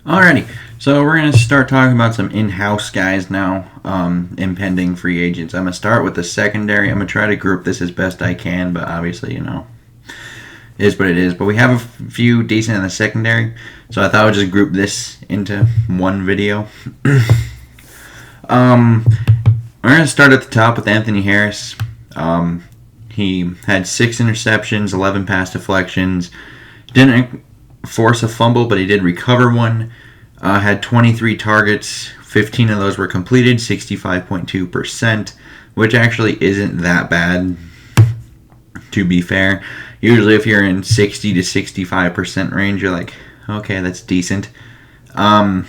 Alrighty, so we're going to start talking about some in-house guys now, impending free agents. I'm going to start with the secondary. I'm going to try to group this as best I can, but obviously, it is what it is. But we have a few decent in the secondary, so I thought I would just group this into one video. We're going to start at the top with Anthony Harris. He had 6 interceptions, 11 pass deflections, didn't force a fumble, but he did recover one. Had 23 targets, 15 of those were completed, 65.2%, which actually isn't that bad, to be fair. Usually if you're in 60 to 65% range, you're like, okay, that's decent. Only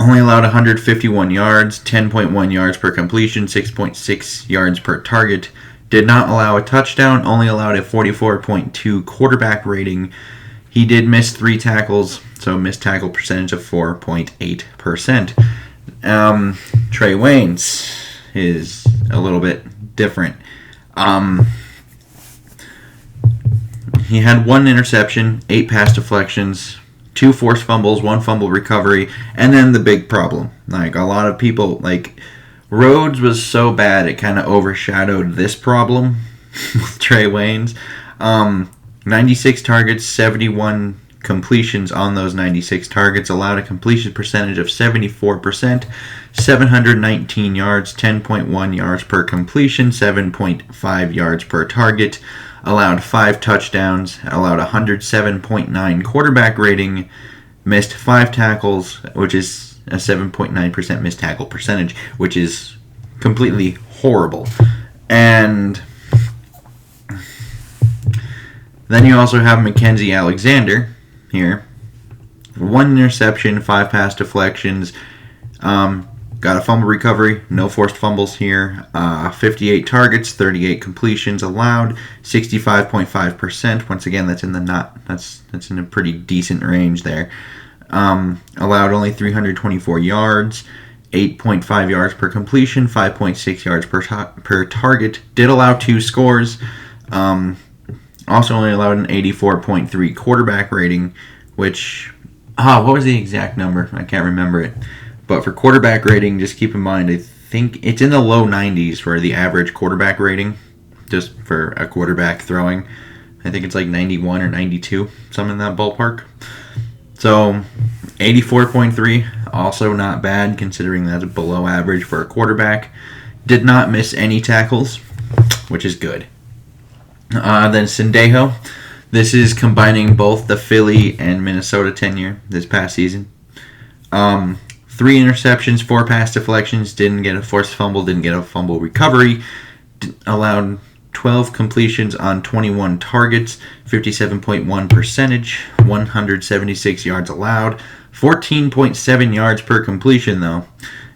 allowed 151 yards, 10.1 yards per completion, 6.6 yards per target. Did not allow a touchdown, only allowed a 44.2 quarterback rating. He did miss 3 tackles, so missed tackle percentage of 4.8%. Trey Waynes is a little bit different. He had 1 interception, 8 pass deflections, 2 forced fumbles, 1 fumble recovery, and then the big problem. Like, a lot of people, Rhodes was so bad it kind of overshadowed this problem with Trey Waynes. 96 targets, 71 completions on those 96 targets, allowed a completion percentage of 74%, 719 yards, 10.1 yards per completion, 7.5 yards per target, allowed 5 touchdowns, allowed 107.9 quarterback rating, missed 5 tackles, which is a 7.9% missed tackle percentage, which is completely horrible. And then you also have Mackenzie Alexander here. 1 interception, 5 pass deflections, got a fumble recovery, no forced fumbles here. 58 targets, 38 completions allowed, 65.5%. Once again, that's in in a pretty decent range there. Allowed only 324 yards, 8.5 yards per completion, 5.6 yards per target. Did allow 2 scores. Also only allowed an 84.3 quarterback rating, which what was the exact number? I can't remember it. But for quarterback rating, just keep in mind, I think it's in the low 90s for the average quarterback rating, just for a quarterback throwing. I think it's like 91 or 92, something in that ballpark. So 84.3, also not bad, considering that's below average for a quarterback. Did not miss any tackles, which is good. Then Sendejo. This is combining both the Philly and Minnesota tenure this past season. 3 interceptions, 4 pass deflections, didn't get a forced fumble, didn't get a fumble recovery, allowed 12 completions on 21 targets, 57.1 percentage, 176 yards allowed, 14.7 yards per completion though,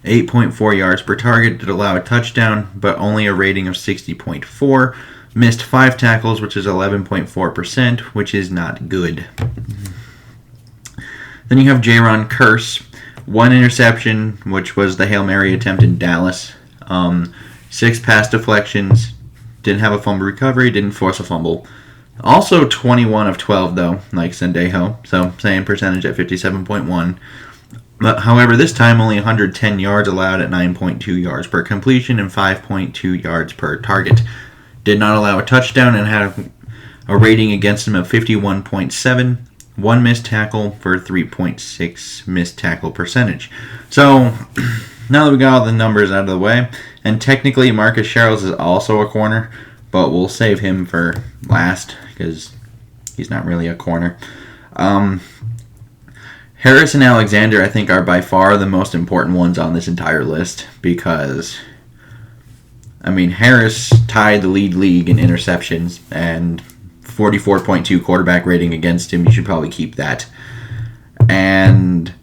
8.4 yards per target, did allow a touchdown, but only a rating of 60.4, missed 5 tackles, which is 11.4%, which is not good. Then you have Jaron Kearse. 1 interception, which was the Hail Mary attempt in Dallas. 6 pass deflections. Didn't have a fumble recovery. Didn't force a fumble. Also 21 of 12, though, like Sendejo. So same percentage at 57.1. But, however, this time only 110 yards allowed at 9.2 yards per completion and 5.2 yards per target. Did not allow a touchdown and had a rating against him of 51.7. 1 missed tackle for 3.6 missed tackle percentage. So, now that we got all the numbers out of the way, and technically Marcus Sherrills is also a corner, but we'll save him for last because he's not really a corner. Harris and Alexander, I think, are by far the most important ones on this entire list because, Harris tied the league in interceptions and 44.2 quarterback rating against him. You should probably keep that. And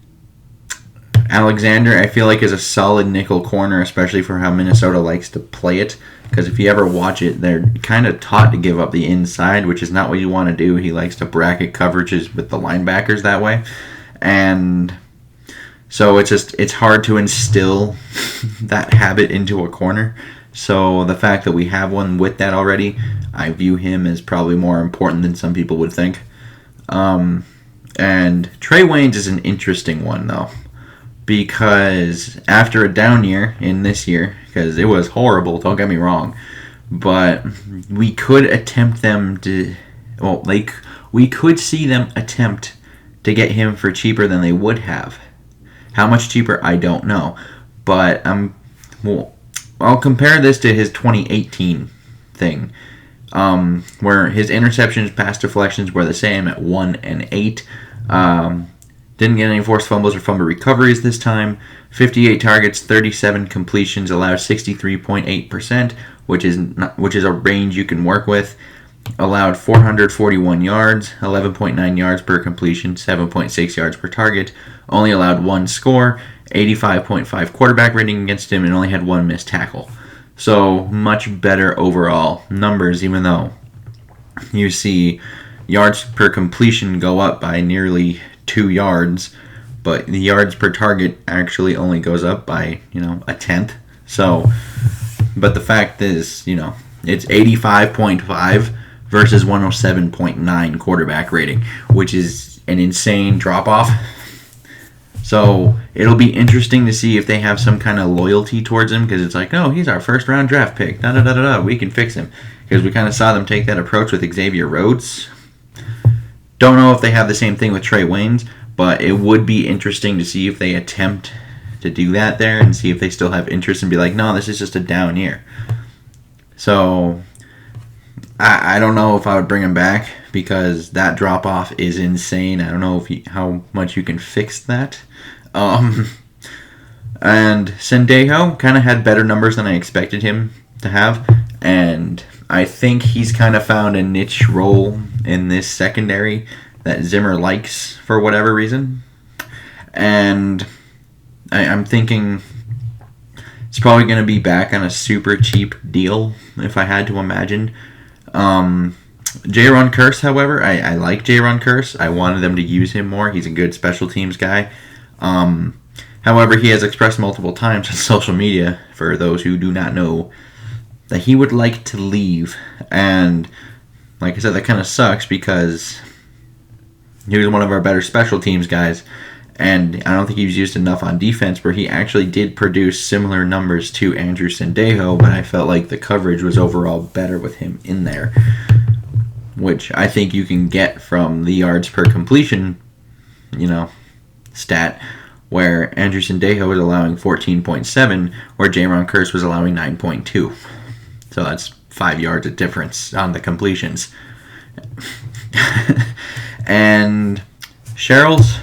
Alexander, I feel like, is a solid nickel corner, especially for how Minnesota likes to play it. Because if you ever watch it, they're kind of taught to give up the inside, which is not what you want to do. He likes to bracket coverages with the linebackers that way. And so it's hard to instill that habit into a corner. So the fact that we have one with that already, I view him as probably more important than some people would think. And Trey Waynes is an interesting one, though, because after a down year in this year, because it was horrible, don't get me wrong, but we could attempt them to, well, like, we could see them attempt to get him for cheaper than they would have. How much cheaper, I don't know. But well, I'll compare this to his 2018 thing, where his interceptions, pass deflections were the same at 1 and 8. Didn't get any forced fumbles or fumble recoveries this time. 58 targets, 37 completions, allowed 63.8%, which is a range you can work with. Allowed 441 yards, 11.9 yards per completion, 7.6 yards per target. Only allowed one score, 85.5 quarterback rating against him, and only had one missed tackle. So much better overall numbers, even though you see yards per completion go up by nearly 2 yards, but the yards per target actually only goes up by, a tenth. So, but the fact is, it's 85.5 versus 107.9 quarterback rating, which is an insane drop-off. So it'll be interesting to see if they have some kind of loyalty towards him, because it's like, oh, he's our first-round draft pick, we can fix him. Because we kind of saw them take that approach with Xavier Rhodes. Don't know if they have the same thing with Trey Waynes, but it would be interesting to see if they attempt to do that there and see if they still have interest and be like, no, this is just a down year. So I don't know if I would bring him back, because that drop-off is insane. I don't know how much you can fix that. And Sendejo kind of had better numbers than I expected him to have, and I think he's kind of found a niche role in this secondary that Zimmer likes for whatever reason. And I'm thinking it's probably going to be back on a super cheap deal, if I had to imagine. Jaron Kearse, however, I like Jaron Kearse. I wanted them to use him more. He's a good special teams guy. However, he has expressed multiple times on social media, for those who do not know, that he would like to leave. And like I said, that kind of sucks, because he was one of our better special teams guys, and I don't think he was used enough on defense, where he actually did produce similar numbers to Andrew Sendejo, but I felt like the coverage was overall better with him in there, which I think you can get from the yards per completion, stat, where Andrew Sendejo was allowing 14.7, where Jaron Kearse was allowing 9.2. So that's 5 yards of difference on the completions. And Sherrills,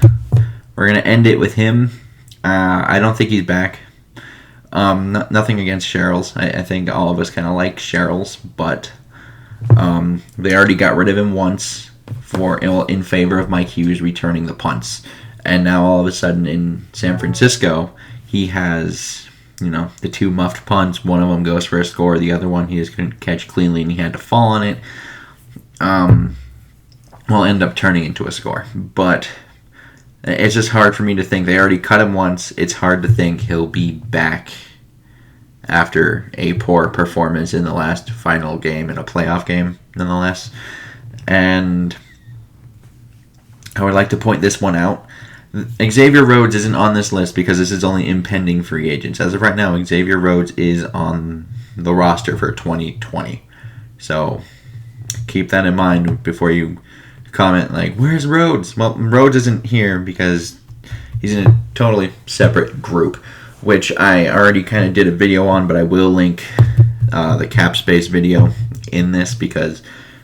we're going to end it with him. I don't think he's back. Nothing against Sherrills. I think all of us kind of like Sherrills, but they already got rid of him once in favor of Mike Hughes returning the punts. And now all of a sudden in San Francisco, he has, the 2 muffed punts. One of them goes for a score. The other one he just couldn't catch cleanly and he had to fall on it. Will end up turning into a score. But it's just hard for me to think. They already cut him once. It's hard to think he'll be back after a poor performance in the last final game, in a playoff game, nonetheless. And I would like to point this one out. Xavier Rhodes isn't on this list because this is only impending free agents. As of right now, Xavier Rhodes is on the roster for 2020. So keep that in mind before you comment like, where's Rhodes? Well, Rhodes isn't here because he's in a totally separate group, which I already kind of did a video on, but I will link the cap space video in this, because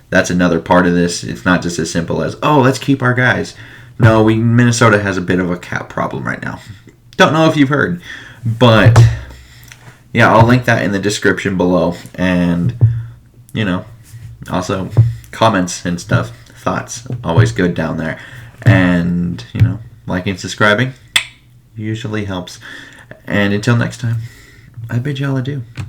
that's another part of this. It's not just as simple as, oh, let's keep our guys. No, Minnesota has a bit of a cap problem right now. Don't know if you've heard, but yeah, I'll link that in the description below. And, also comments and stuff, thoughts, always good down there. And, liking and subscribing usually helps. And until next time, I bid y'all adieu.